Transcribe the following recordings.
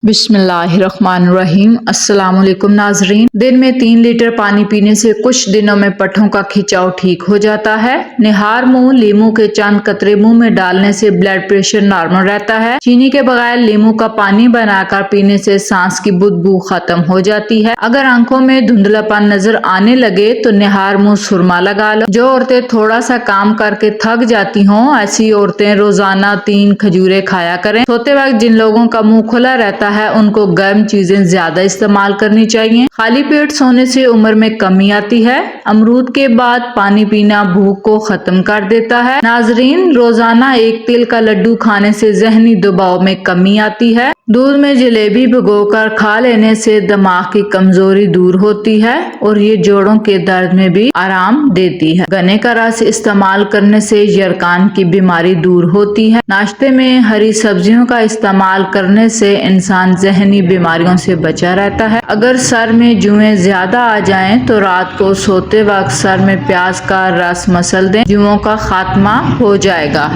बिस्मिल्लाहिर्रहमानिर्रहीम। अस्सलाम वालेकुम नाजरीन। दिन में 3 लीटर पानी पीने से कुछ दिनों में पट्ठों का खिंचाव ठीक हो जाता है। निहार मुंह लीमू के चंद कतरे मुंह में डालने से ब्लड प्रेशर नॉर्मल रहता है। चीनी के बगैर लीमू का पानी बनाकर पीने से सांस की बदबू खत्म हो जाती है। अगर आंखों में धुंधलापन नजर आने लगे तो निहार मुंह सुरमा लगा लो। जो औरतें थोड़ा सा काम करके थक जाती हों, ऐसी औरतें रोजाना 3 खजूरें खाया करें। सोते वक्त जिन लोगों का मुंह खुला रहता है उनको गर्म चीजें ज्यादा इस्तेमाल करनी चाहिए। खाली पेट सोने से उम्र में कमी आती है। अमरूद के बाद पानी पीना भूख को खत्म कर देता है। नाजरीन, रोजाना एक तिल का लड्डू खाने से जहनी दबाव में कमी आती है। दूध में जलेबी भिगोकर खा लेने से दिमाग की कमजोरी दूर होती है और ये जोड़ों के दर्द में भी आराम देती है। गन्ने का रस इस्तेमाल करने से यरकान की बीमारी दूर होती है। नाश्ते में हरी सब्जियों का इस्तेमाल करने से इंसान जहनी बीमारियों से बचा रहता है। अगर सर में जुएं ज्यादा आ जाएं तो रात को सोते वक्त सर में प्याज का रस मसल दें, जुओं का खात्मा हो जाएगा।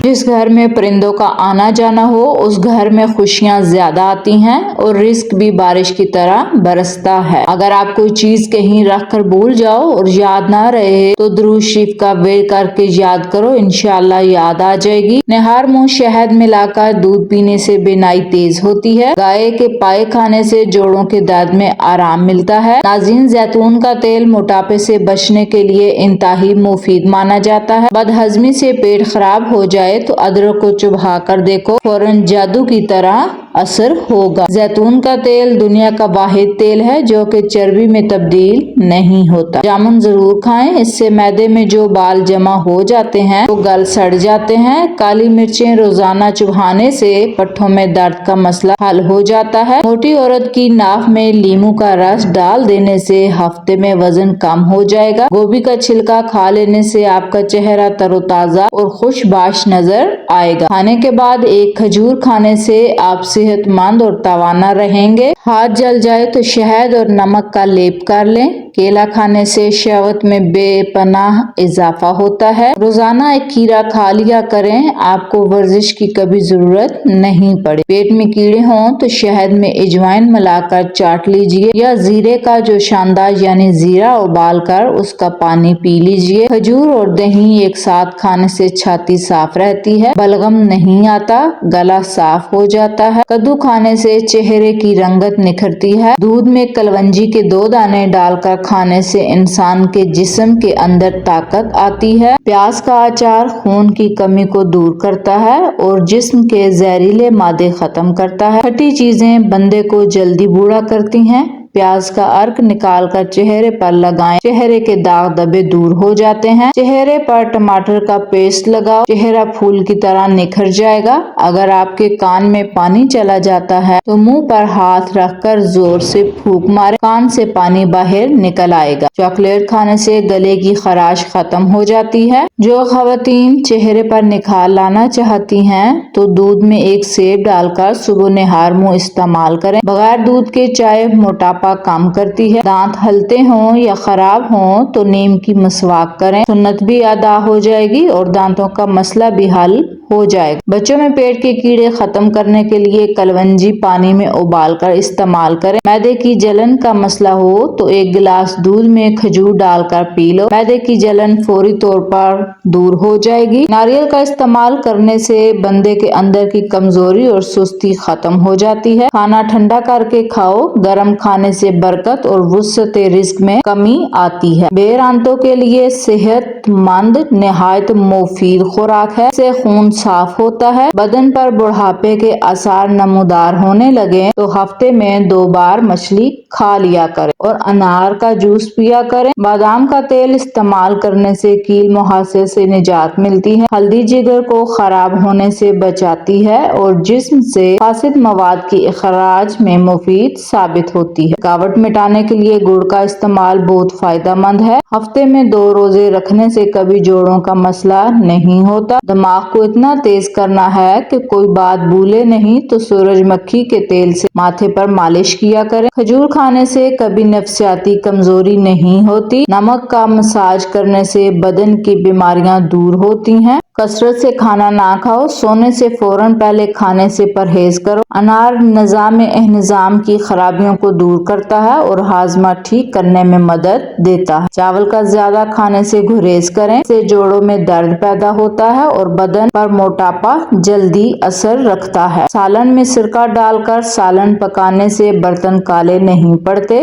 जिस घर में परिंदों का आना जाना हो उस घर में खुशियां ज्यादा आती हैं और रिस्क भी बारिश की तरह बरसता है। अगर आप कोई चीज कहीं रख कर भूल जाओ और याद ना रहे तो दुरूद शरीफ का वेद करके याद करो, इंशाअल्लाह याद आ जाएगी। निहार मुंह शहद मिलाकर दूध पीने से बीनाई तेज होती है। गाय के पाए खाने से जोड़ों के दर्द में आराम मिलता है। नाज़रीन, जैतून का तेल मोटापे से बचने के लिए इंतहाई मुफीद माना जाता है। बदहजमी से पेट खराब हो जाए तो अदरक को चुबा कर देखो, फौरन जादू की तरह असर होगा। जैतून का तेल दुनिया का वाहिद तेल है जो कि चर्बी में तब्दील नहीं होता। जामुन जरूर खाएं, इससे मैदे में जो बाल जमा हो जाते हैं वो गल सड़ जाते हैं। काली मिर्चें रोजाना चुभाने से पट्ठों में दर्द का मसला हल हो जाता है। मोटी औरत की नाक में लीमू का रस डाल देने से हफ्ते में वजन कम हो जाएगा। गोभी का छिलका खा लेने से आपका चेहरा तरोताजा और खुशबाश नजर आएगा। खाने के बाद एक खजूर खाने से आप सेहतमंद और तवाना रहेंगे। हाथ जल जाए तो शहद और नमक का लेप कर लें। केला खाने से शहवत में बेपनाह इजाफा होता है। रोजाना एक खीरा खा लिया करें, आपको वर्जिश की कभी जरूरत नहीं पड़े। पेट में कीड़े हों तो शहद में अजवाइन मिलाकर चाट लीजिए या जीरे का जो शानदार यानी जीरा उबाल कर उसका पानी पी लीजिए। खजूर और दही एक साथ खाने से छाती साफ रहती है, बलगम नहीं आता, गला साफ हो जाता है। कद्दू खाने से चेहरे की रंगत निखरती है। दूध में कलवंजी के 2 दाने डालकर खाने से इंसान के जिस्म के अंदर ताकत आती है। प्याज का अचार खून की कमी को दूर करता है और जिस्म के जहरीले मादे खत्म करता है। खट्टी चीजें बंदे को जल्दी बूढ़ा करती हैं। प्याज का अर्क निकाल कर चेहरे पर लगाएं, चेहरे के दाग धब्बे दूर हो जाते हैं। चेहरे पर टमाटर का पेस्ट लगाओ, चेहरा फूल की तरह निखर जाएगा। अगर आपके कान में पानी चला जाता है तो मुंह पर हाथ रखकर जोर से फूंक मारे, कान से पानी बाहर निकल आएगा। चॉकलेट खाने से गले की खराश खत्म हो जाती है। जो खवातीन चेहरे पर निखार लाना चाहती हैं तो दूध में एक सेब डालकर सुबह निहार मुंह इस्तेमाल करें। बगैर दूध के चाय मोटापा कम करती है। दांत हलते हों या खराब हों तो नीम की मसवाक करें, सुन्नत भी अदा हो जाएगी और दांतों का मसला भी हल हो जाएगा। बच्चों में पेट के कीड़े खत्म करने के लिए कलवंजी पानी में उबालकर इस्तेमाल करें। मैदे की जलन का मसला हो तो 1 गिलास दूध में खजूर डालकर पी लो, मैदे की जलन फौरी तौर पर दूर हो जाएगी। नारियल का इस्तेमाल करने से बंदे के अंदर की कमजोरी और सुस्ती खत्म हो जाती है। खाना ठंडा करके खाओ, गर्म खाने से बरकत और वुसअत रिज़्क में कमी आती है। बेरांतों के लिए सेहतमंद निहायत मुफीद खुराक है, इससे खून साफ होता है। बदन पर बुढ़ापे के आसार नमूदार होने लगे तो हफ्ते में 2 बार मछली खा लिया करें और अनार का जूस पिया करें। बादाम का तेल इस्तेमाल करने से कील मुहासे से निजात मिलती है। हल्दी जिगर को खराब होने से बचाती है और जिस्म से फासिद मवाद की इखराज में मुफीद साबित होती है। थकावट मिटाने के लिए गुड़ का इस्तेमाल बहुत फायदेमंद है। हफ्ते में 2 रोजे रखने से कभी जोड़ों का मसला नहीं होता। दिमाग को इतना तेज करना है कि कोई बात भूले नहीं तो सूरजमुखी के तेल से माथे पर मालिश किया करें। खजूर खाने से कभी नफ्सियाती कमजोरी नहीं होती। नमक का मसाज करने से बदन की बीमारियां दूर होती हैं। कसरत से खाना ना खाओ, सोने से फौरन पहले खाने से परहेज करो। अनार निज़ाम की खराबियों को दूर करता है और हाजमा ठीक करने में मदद देता है। चावल का ज्यादा खाने से गुरेज करें, इससे जोड़ों में दर्द पैदा होता है और बदन पर मोटापा जल्दी असर रखता है। सालन में सिरका डालकर सालन पकाने से बर्तन काले नहीं पड़ते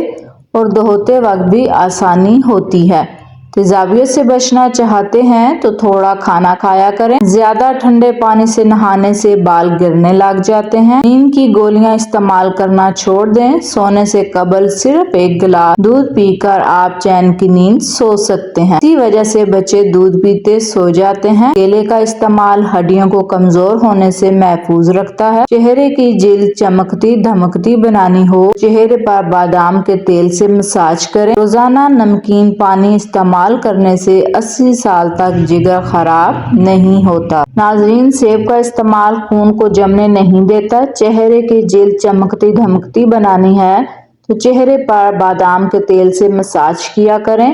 और धोते वक्त भी आसानी होती है। तेजाबियत से बचना चाहते हैं तो थोड़ा खाना खाया करें। ज्यादा ठंडे पानी से नहाने से बाल गिरने लग जाते हैं। नींद की गोलियां इस्तेमाल करना छोड़ दें। सोने से कबल सिर्फ 1 गिलास दूध पीकर आप चैन की नींद सो सकते हैं। इसी वजह से बच्चे दूध पीते सो जाते हैं। केले का इस्तेमाल हड्डियों को कमजोर होने से महफूज रखता है। चेहरे की जिल्द चमकती धमकती बनानी हो, चेहरे पर बादाम के तेल से मसाज करें। रोजाना नमकीन पानी इस्तेमाल करने से 80 साल तक जिगर खराब नहीं होता। नाजरीन, सेब का इस्तेमाल खून को जमने नहीं देता। चेहरे की जिल्द चमकती धमकती बनानी है तो चेहरे पर बादाम के तेल से मसाज किया करें।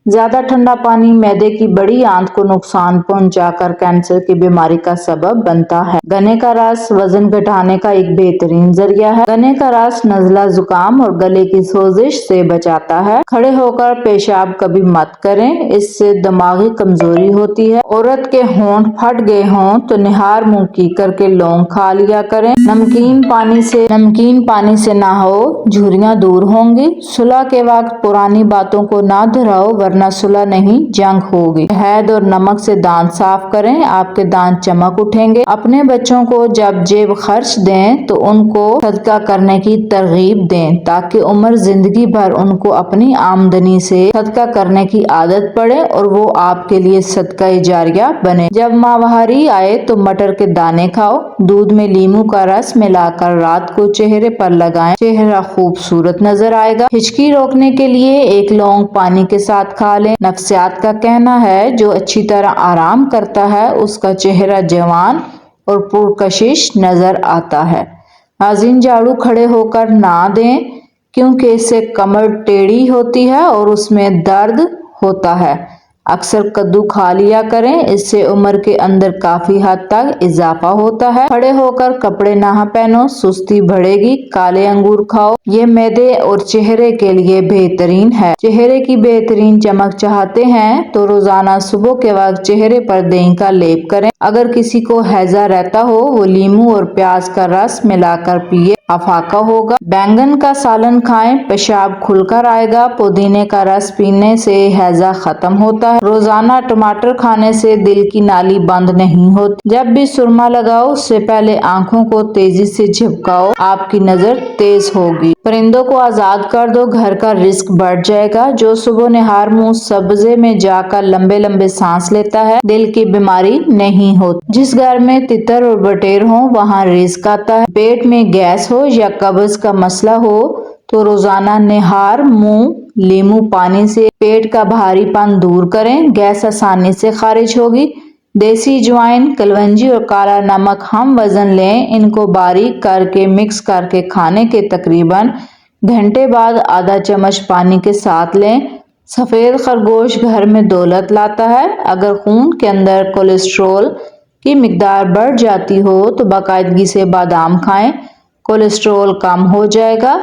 ज्यादा ठंडा पानी मैदे की बड़ी आंत को नुकसान पहुंचाकर कैंसर की बीमारी का सबब बनता है। गन्ने का रस वजन घटाने का एक बेहतरीन जरिया है। गन्ने का रस नज़ला, जुकाम और गले की सोजिश से बचाता है। खड़े होकर पेशाब कभी मत करें, इससे दिमागी कमजोरी होती है। औरत के होंठ फट गए हों तो निहार मुंह की करके लौंग खा लिया करें। नमकीन पानी से नहाओ, झुर्रियां दूर होंगी। सुलह के वक्त पुरानी बातों को ना दोहराओ वरना सुलह नहीं जंग होगी। शहद और नमक से दांत साफ करें, आपके दांत चमक उठेंगे। अपने बच्चों को जब जेब खर्च दें तो उनको सदका करने की तरगीब दें ताकि उम्र जिंदगी भर उनको अपनी आमदनी से सदका करने की आदत पड़े और वो आपके लिए सदका जारिया बने। जब माहवारी आए तो मटर के दाने खाओ, दूध में नींबू का रस मिलाकर रात को चेहरे पर लगाएं, चेहरा खूबसूरत नजर आएगा। हिचकी रोकने के लिए 1 लौंग पानी के साथ खा लें। नफ्सियात का कहना है जो अच्छी तरह आराम करता है उसका चेहरा जवान और पुरकशिश नजर आता है। नाज़रीन, झाड़ू खड़े होकर ना दें क्योंकि इससे कमर टेढ़ी होती है और उसमें दर्द होता है। अक्सर कद्दू खा लिया करें, इससे उम्र के अंदर काफी हद तक इजाफा होता है। खड़े होकर कपड़े ना पहनो, सुस्ती बढ़ेगी। काले अंगूर खाओ, ये मैदे और चेहरे के लिए बेहतरीन है। चेहरे की बेहतरीन चमक चाहते हैं तो रोजाना सुबह के वक्त चेहरे पर दही का लेप करें। अगर किसी को हैजा रहता हो वो नींबू और प्याज का रस मिलाकर पिए, अफाका होगा। बैंगन का सालन खाएं, पेशाब खुलकर आएगा। पुदीने का रस पीने से हैजा खत्म होता है। रोजाना टमाटर खाने से दिल की नाली बंद नहीं होती। जब भी सुरमा लगाओ उससे पहले आंखों को तेजी से झपकाओ, आपकी नजर तेज होगी। परिंदों को आजाद कर दो, घर का रिस्क बढ़ जाएगा। जो सुबह निहार मुंह सब्जे में जाकर लंबे लंबे सांस लेता है दिल की बीमारी नहीं होती। जिस घर में तितर और बटेर हो वहाँ रिस्क आता है। पेट में गैस हो या कब्ज का मसला हो तो रोजाना निहार मुंह नींबू पानी से पेट का भारीपन दूर करें, गैस आसानी से खारिज होगी। देसी ज्वाइन, कलवंजी और काला नमक हम वजन लें, इनको बारीक करके मिक्स करके खाने के तकरीबन घंटे बाद आधा चम्मच पानी के साथ लें। सफेद खरगोश घर में दौलत लाता है। अगर खून के अंदर कोलेस्ट्रॉल की मिकदार बढ़ जाती हो तो बाकायदगी से बादाम खाएं, कोलेस्ट्रॉल कम हो जाएगा।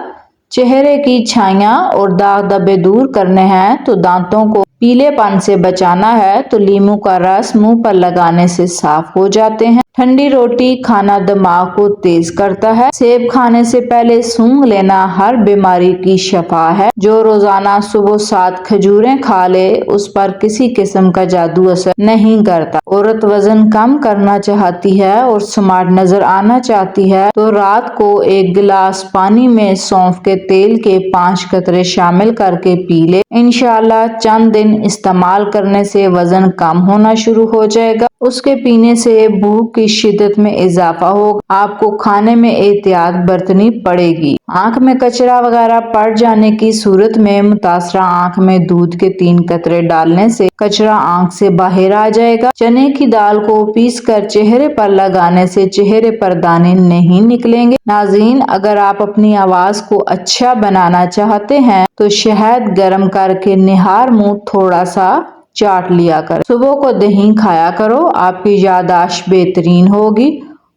चेहरे की छाइयाँ और दाग धब्बे दूर करने हैं तो दांतों को पीलेपन से बचाना है तो नींबू का रस मुंह पर लगाने से साफ हो जाते हैं। ठंडी रोटी खाना दिमाग को तेज करता है। सेब खाने से पहले सूंघ लेना हर बीमारी की शफा है। जो रोजाना सुबह 7 खजूरें खा ले उस पर किसी किस्म का जादू असर नहीं करता। औरत वजन कम करना चाहती है और स्मार्ट नजर आना चाहती है तो रात को 1 गिलास पानी में सौंफ के तेल के 5 कतरे शामिल करके पी ले। इंशाल्लाह चंद दिन इस्तेमाल करने से वजन कम होना शुरू हो जाएगा। उसके पीने से भूख की शिद्दत में इजाफा होगा। आपको खाने में एहतियात बरतनी पड़ेगी। आंख में कचरा वगैरह पड़ जाने की सूरत में मुतासरा आंख में दूध के 3 कतरे डालने से कचरा आंख से बाहर आ जाएगा। चने की दाल को पीस कर चेहरे पर लगाने से चेहरे पर दाने नहीं निकलेंगे। नाज़रीन, अगर आप अपनी आवाज को अच्छा बनाना चाहते हैं तो शहद गर्म करके निहार मुंह थोड़ा सा चाट लिया करें। सुबह को दही खाया करो, आपकी याददाश्त बेहतरीन होगी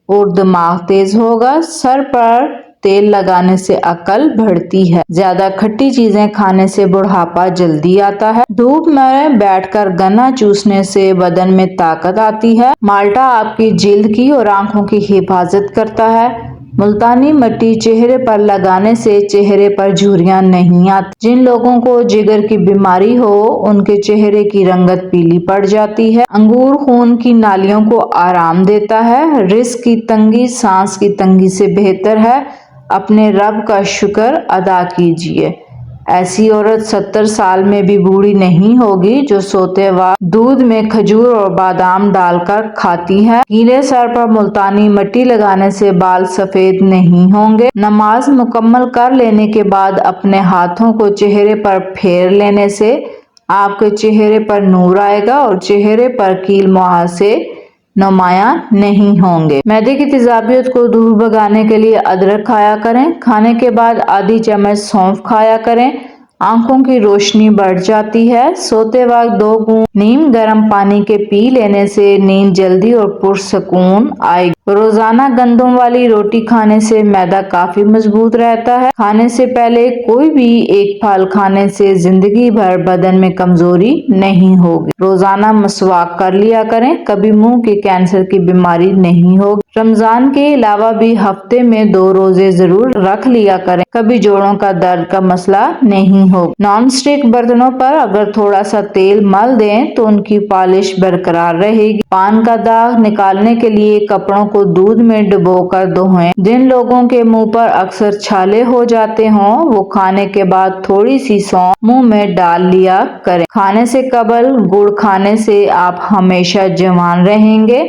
और दिमाग तेज होगा। सर पर तेल लगाने से अकल बढ़ती है। ज्यादा खट्टी चीजें खाने से बुढ़ापा जल्दी आता है। धूप में बैठकर गन्ना चूसने से बदन में ताकत आती है। माल्टा आपकी जिल्द की और आंखों की हिफाजत करता है। मुल्तानी मिट्टी चेहरे पर लगाने से चेहरे पर झुर्रियां नहीं आती। जिन लोगों को जिगर की बीमारी हो उनके चेहरे की रंगत पीली पड़ जाती है। अंगूर खून की नालियों को आराम देता है। रिस्क की तंगी सांस की तंगी से बेहतर है। अपने रब का शुक्र अदा कीजिए। ऐसी औरत 70 साल में भी बूढ़ी नहीं होगी जो सोते वक्त दूध में खजूर और बादाम डालकर खाती है। गीले सर पर मुल्तानी मिट्टी लगाने से बाल सफेद नहीं होंगे। नमाज मुकम्मल कर लेने के बाद अपने हाथों को चेहरे पर फेर लेने से आपके चेहरे पर नूर आएगा और चेहरे पर कील मुहासे नुमायां नहीं होंगे। मैदे की तेजाबियत को दूर भगाने के लिए अदरक खाया करें। खाने के बाद आधी चम्मच सौंफ खाया करें। आंखों की रोशनी बढ़ जाती है। सोते वक्त 2 घूंट नीम गर्म पानी के पी लेने से नींद जल्दी और पुरसकून आएगी। रोजाना गंदम वाली रोटी खाने से मैदा काफी मजबूत रहता है। खाने से पहले कोई भी एक फल खाने से जिंदगी भर बदन में कमजोरी नहीं होगी। रोजाना मसवाक कर लिया करें, कभी मुंह के कैंसर की बीमारी नहीं होगी। रमजान के अलावा भी हफ्ते में 2 रोजे जरूर रख लिया करें, कभी जोड़ों का दर्द का मसला नहीं होगा। नॉन स्टिक बर्तनों पर अगर थोड़ा सा तेल मल दें तो उनकी पॉलिश बरकरार रहेगी। पान का दाग निकालने के लिए कपड़ों को दूध में डुबोकर धोएं। जिन लोगों के मुंह पर अक्सर छाले हो जाते हों वो खाने के बाद थोड़ी सी सौंफ मुंह में डाल लिया करें। खाने से कबल गुड़ खाने से आप हमेशा जवान रहेंगे।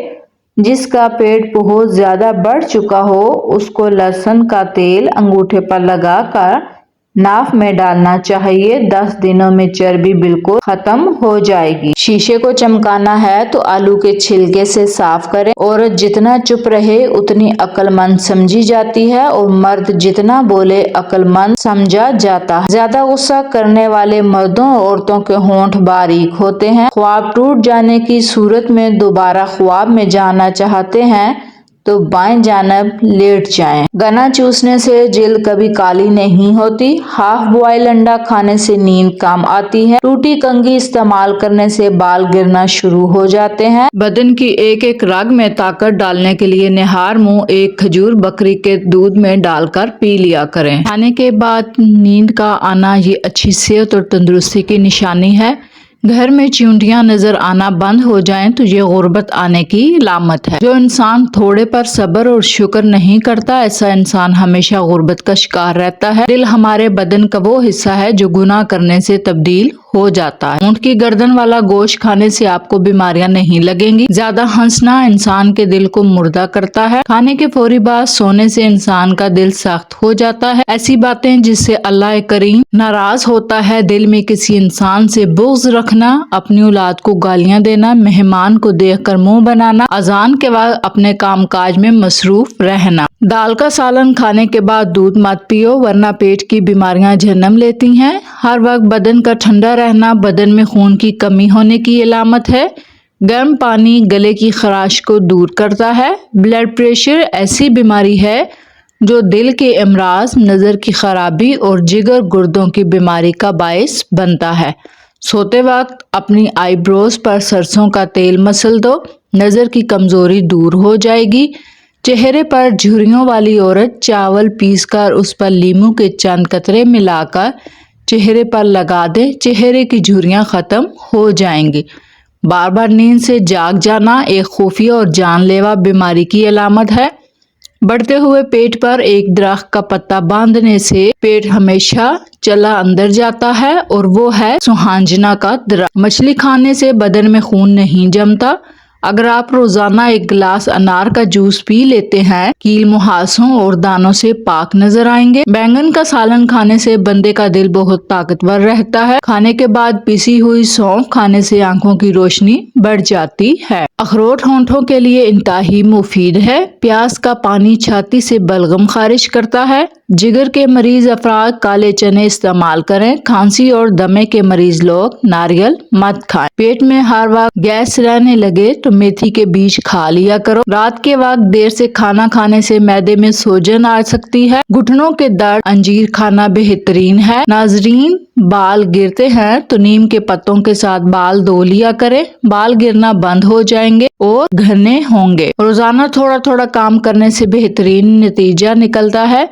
जिसका पेट बहुत ज्यादा बढ़ चुका हो उसको लहसुन का तेल अंगूठे पर लगाकर नाक में डालना चाहिए। 10 दिनों में चर्बी बिल्कुल खत्म हो जाएगी। शीशे को चमकाना है तो आलू के छिलके से साफ करें। औरत जितना चुप रहे उतनी अक्लमंद समझी जाती है और मर्द जितना बोले अक्लमंद समझा जाता है। ज्यादा गुस्सा करने वाले मर्दों और औरतों के होंठ बारीक होते हैं। ख्वाब टूट जाने की सूरत में दोबारा ख्वाब में जाना चाहते हैं तो बाएं जानब लेट जाएं। गन्ना चूसने से जिल्द कभी काली नहीं होती। हाफ बॉयल अंडा खाने से नींद कम आती है। टूटी कंघी इस्तेमाल करने से बाल गिरना शुरू हो जाते हैं। बदन की एक एक रग में ताकत डालने के लिए निहार मुंह एक खजूर बकरी के दूध में डालकर पी लिया करें। खाने के बाद नींद का आना ये अच्छी सेहत और तंदुरुस्ती की निशानी है। घर में चींटियां नजर आना बंद हो जाएं तो ये गुर्बत आने की अलामत है। जो इंसान थोड़े पर सब्र और शुक्र नहीं करता ऐसा इंसान हमेशा गुर्बत का शिकार रहता है। दिल हमारे बदन का वो हिस्सा है जो गुनाह करने से तब्दील हो जाता है। ऊंट की गर्दन वाला गोश्त खाने से आपको बीमारियां नहीं लगेंगी। ज्यादा हंसना इंसान के दिल को मुर्दा करता है। खाने के फौरी बाद सोने से इंसान का दिल सख्त हो जाता है। ऐसी बातें जिससे अल्लाह करीम नाराज होता है, दिल में किसी इंसान से बुग़्ज़ रखना, अपनी औलाद को गालियां देना, मेहमान को देखकर मुंह बनाना, अजान के बाद अपने काम काज में मसरूफ रहना। दाल का सालन खाने के बाद दूध मत पियो वरना पेट की बीमारियां जन्म लेती हैं। हर वक्त बदन का ठंडा रहना बदन में खून की कमी होने की अलामत है। गर्म पानी गले की खराश को दूर करता है। ब्लड प्रेशर ऐसी बीमारी है जो दिल के अमराज, नज़र की खराबी और जिगर गुर्दों की बीमारी का बायस बनता है। सोते वक्त अपनी आईब्रोज पर सरसों का तेल मसल दो, नज़र की कमजोरी दूर हो जाएगी। चेहरे पर झुर्रियों वाली औरत चावल पीसकर उस पर लीमू के चंद कतरे मिलाकर चेहरे पर लगा दे, चेहरे की झुर्रियां खत्म हो जाएंगी। बार बार नींद से जाग जाना एक खुफिया और जानलेवा बीमारी की अलामत है। बढ़ते हुए पेट पर एक दरख्त का पत्ता बांधने से पेट हमेशा चला अंदर जाता है और वो है सुहांजना का दरख्त। मछली खाने से बदन में खून नहीं जमता। अगर आप रोजाना एक गिलास अनार का जूस पी लेते हैं, कील मुहासों और दानों से पाक नजर आएंगे। बैंगन का सालन खाने से बंदे का दिल बहुत ताकतवर रहता है। खाने के बाद पिसी हुई सौंफ खाने से आंखों की रोशनी बढ़ जाती है। अखरोट होंठों के लिए इंतहाई मुफीद है। प्याज का पानी छाती से बलगम खारिज करता है। जिगर के मरीज अफराद काले चने इस्तेमाल करें। खांसी और दमे के मरीज लोग नारियल मत खाएं। पेट में हर वक्त गैस रहने लगे तो मेथी के बीज खा लिया करो। रात के वक्त देर से खाना खाने से मैदे में सूजन आ सकती है। घुटनों के दर्द अंजीर खाना बेहतरीन है। नाजरीन, बाल गिरते हैं तो नीम के पत्तों के साथ बाल धो लिया करें। बाल गिरना बंद हो जाएंगे और घने होंगे। रोजाना थोड़ा थोड़ा काम करने से बेहतरीन नतीजा निकलता है।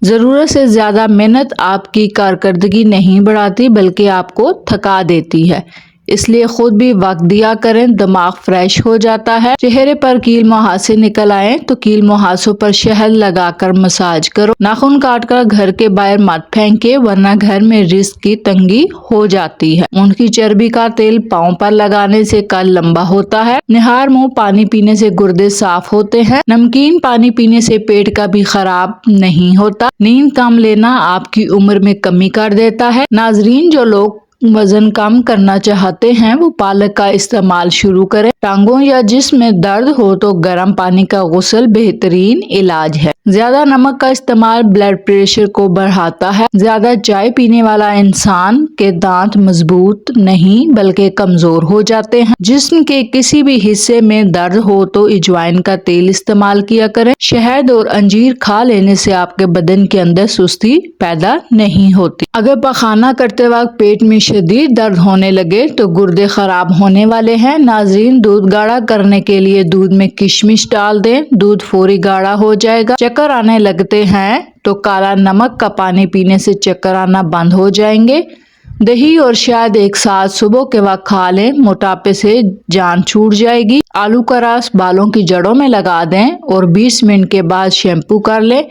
जरूरत से ज्यादा मेहनत आपकी कारकर्दगी नहीं बढ़ाती बल्कि आपको थका देती है, इसलिए खुद भी वक्त दिया करें। दिमाग फ्रेश हो जाता है। चेहरे पर कील मुहासे निकल आए तो कील मुहासों पर शहद लगाकर मसाज करो। नाखून काटकर घर के बाहर मत फेंके वरना घर में रिस्क की तंगी हो जाती है। ऊंट की चर्बी का तेल पाँव पर लगाने से कल लंबा होता है। निहार मुंह पानी पीने से गुर्दे साफ होते हैं। नमकीन पानी पीने से पेट का भी खराब नहीं होता। नींद कम लेना आपकी उम्र में कमी कर देता है। नाजरीन, जो लोग वजन कम करना चाहते हैं वो पालक का इस्तेमाल शुरू करें। टांगों या जिस्म में दर्द हो तो गर्म पानी का गुस्ल बेहतरीन इलाज है। ज्यादा नमक का इस्तेमाल ब्लड प्रेशर को बढ़ाता है। ज्यादा चाय पीने वाला इंसान के दांत मजबूत नहीं बल्कि कमजोर हो जाते हैं। जिस्म के किसी भी हिस्से में दर्द हो तो अजवाइन का तेल इस्तेमाल किया करें। शहद और अंजीर खा लेने से आपके बदन के अंदर सुस्ती पैदा नहीं होती। अगर पखाना करते वक्त पेट में शदीद दर्द होने लगे तो गुर्दे खराब होने वाले हैं। नाजरीन, दूध गाढ़ा करने के लिए दूध में किशमिश डाल दें। दूध फौरी गाढ़ा हो जाएगा। चक्कर आने लगते हैं तो काला नमक का पानी पीने से चक्कर आना बंद हो जाएंगे। दही और शहद एक साथ सुबह के वक्त खा लें, मोटापे से जान छूट जाएगी। आलू का रस बालों की जड़ों में लगा दें और 20 मिनट के बाद शैम्पू कर लें।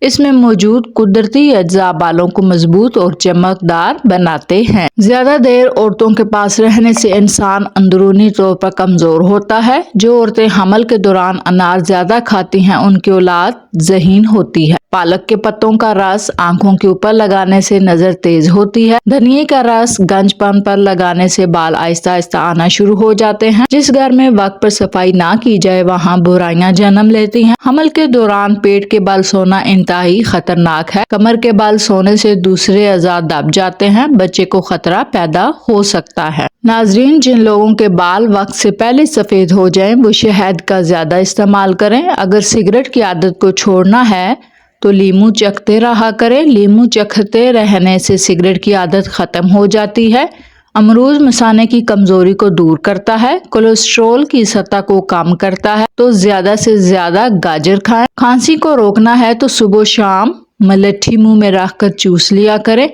इसमें मौजूद कुदरती अज्जा बालों को मजबूत और चमकदार बनाते हैं। ज्यादा देर औरतों के पास रहने से इंसान अंदरूनी तौर पर कमजोर होता है। जो औरतें हमल के दौरान अनार ज्यादा खाती हैं उनकी औलाद ज़हीन होती है। पालक के पत्तों का रस आंखों के ऊपर लगाने से नजर तेज होती है। धनिए का रस गंजपन पर लगाने से बाल आहिस्ता आहिस्ता आना शुरू हो जाते हैं। जिस घर में वक्त पर सफाई ना की जाए वहाँ बुराइयां जन्म लेती हैं। हमल के दौरान पेट के बल सोना इंतहाई खतरनाक है। कमर के बल सोने से दूसरे अज़ा दब जाते हैं। बच्चे को खतरा पैदा हो सकता है। नाजरीन, जिन लोगों के बाल वक्त से पहले सफेद हो जाएं वो शहद का ज्यादा इस्तेमाल करें। अगर सिगरेट की आदत को छोड़ना है तो लीमू चखते रहा करें। लीमू चखते रहने से सिगरेट की आदत खत्म हो जाती है। अमरूद मसाने की कमजोरी को दूर करता है। कोलेस्ट्रॉल की सतह को कम करता है। तो ज्यादा से ज्यादा गाजर खाएं। खांसी को रोकना है तो सुबह शाम मलट्ठी मुंह में रखकर चूस लिया करें।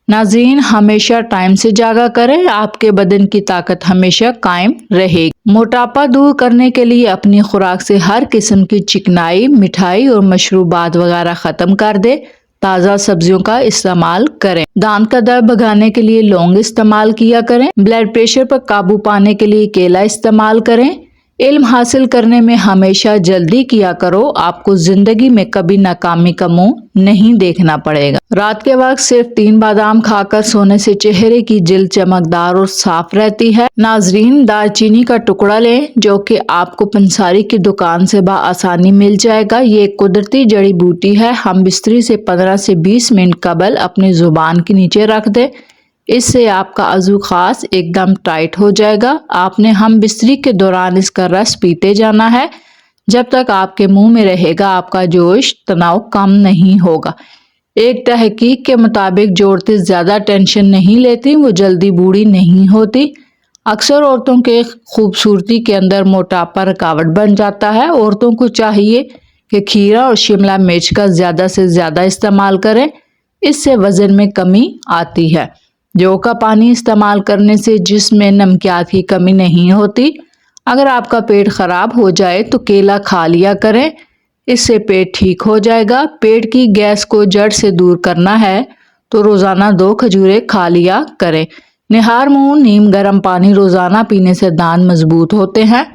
नाज़रीन, हमेशा टाइम से जागा करें। आपके बदन की ताकत हमेशा कायम रहेगी। मोटापा दूर करने के लिए अपनी खुराक से हर किस्म की चिकनाई, मिठाई और मशरूबात वगैरह खत्म कर दे। ताज़ा सब्जियों का इस्तेमाल करें। दांत का दर्द भगाने के लिए लौंग इस्तेमाल किया करें। ब्लड प्रेशर पर काबू पाने के लिए केला इस्तेमाल करें। इल्म हासिल करने में हमेशा जल्दी किया करो। आपको जिंदगी में कभी नाकामी का मुंह नहीं देखना पड़ेगा। रात के वक्त सिर्फ 3 बादाम खाकर सोने से चेहरे की जिल्द चमकदार और साफ रहती है। नाजरीन, दालचीनी का टुकड़ा लें जो कि आपको पंसारी की दुकान से आसानी मिल जाएगा। ये एक कुदरती जड़ी बूटी है। हम बिस्तरी से 15 से 20 मिनट कबल अपनी जुबान के नीचे रख दें। इससे आपका अज़ू खास एकदम टाइट हो जाएगा। आपने हम बिस्तरी के दौरान इसका रस पीते जाना है। जब तक आपके मुंह में रहेगा आपका जोश तनाव कम नहीं होगा। एक तहकीक के मुताबिक जो औरतें ज्यादा टेंशन नहीं लेती वो जल्दी बूढ़ी नहीं होती। अक्सर औरतों के खूबसूरती के अंदर मोटापा रुकावट बन जाता है। औरतों को चाहिए कि खीरा और शिमला मिर्च का ज्यादा से ज्यादा इस्तेमाल करें। इससे वजन में कमी आती है। जौ का पानी इस्तेमाल करने से जिस्म में नमकियात की कमी नहीं होती। अगर आपका पेट खराब हो जाए तो केला खा लिया करें। इससे पेट ठीक हो जाएगा। पेट की गैस को जड़ से दूर करना है तो रोजाना 2 खजूरें खा लिया करें। निहार मुंह नीम गर्म पानी रोजाना पीने से दांत मजबूत होते हैं।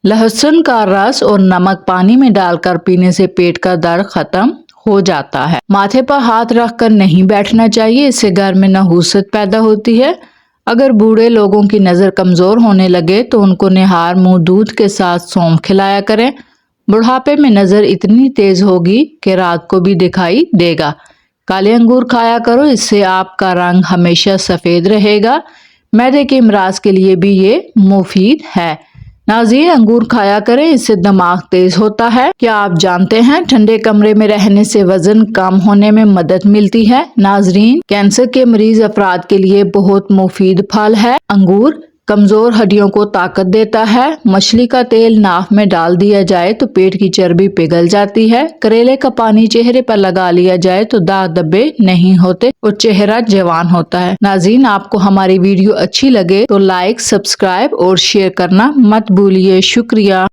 लहसुन का रस और नमक पानी में डालकर पीने से पेट का दर्द खत्म हो जाता है। माथे पर हाथ रखकर नहीं बैठना चाहिए, इससे घर में नहुसत पैदा होती है। अगर बूढ़े लोगों की नज़र कमज़ोर होने लगे तो उनको निहार मुंह दूध के साथ सौंफ खिलाया करें। बुढ़ापे में नज़र इतनी तेज होगी कि रात को भी दिखाई देगा। काले अंगूर खाया करो, इससे आपका रंग हमेशा सफ़ेद रहेगा। मैदे के इमराज के लिए भी ये मुफीद है। नाज़रीन, अंगूर खाया करें, इससे दिमाग तेज होता है। क्या आप जानते हैं ठंडे कमरे में रहने से वजन कम होने में मदद मिलती है। नाज़रीन, कैंसर के मरीज अफराद के लिए बहुत मुफीद फल है अंगूर। कमजोर हड्डियों को ताकत देता है। मछली का तेल नाक में डाल दिया जाए तो पेट की चर्बी पिघल जाती है। करेले का पानी चेहरे पर लगा लिया जाए तो दाग धब्बे नहीं होते और चेहरा जवान होता है। नाज़रीन, आपको हमारी वीडियो अच्छी लगे तो लाइक, सब्सक्राइब और शेयर करना मत भूलिए। शुक्रिया।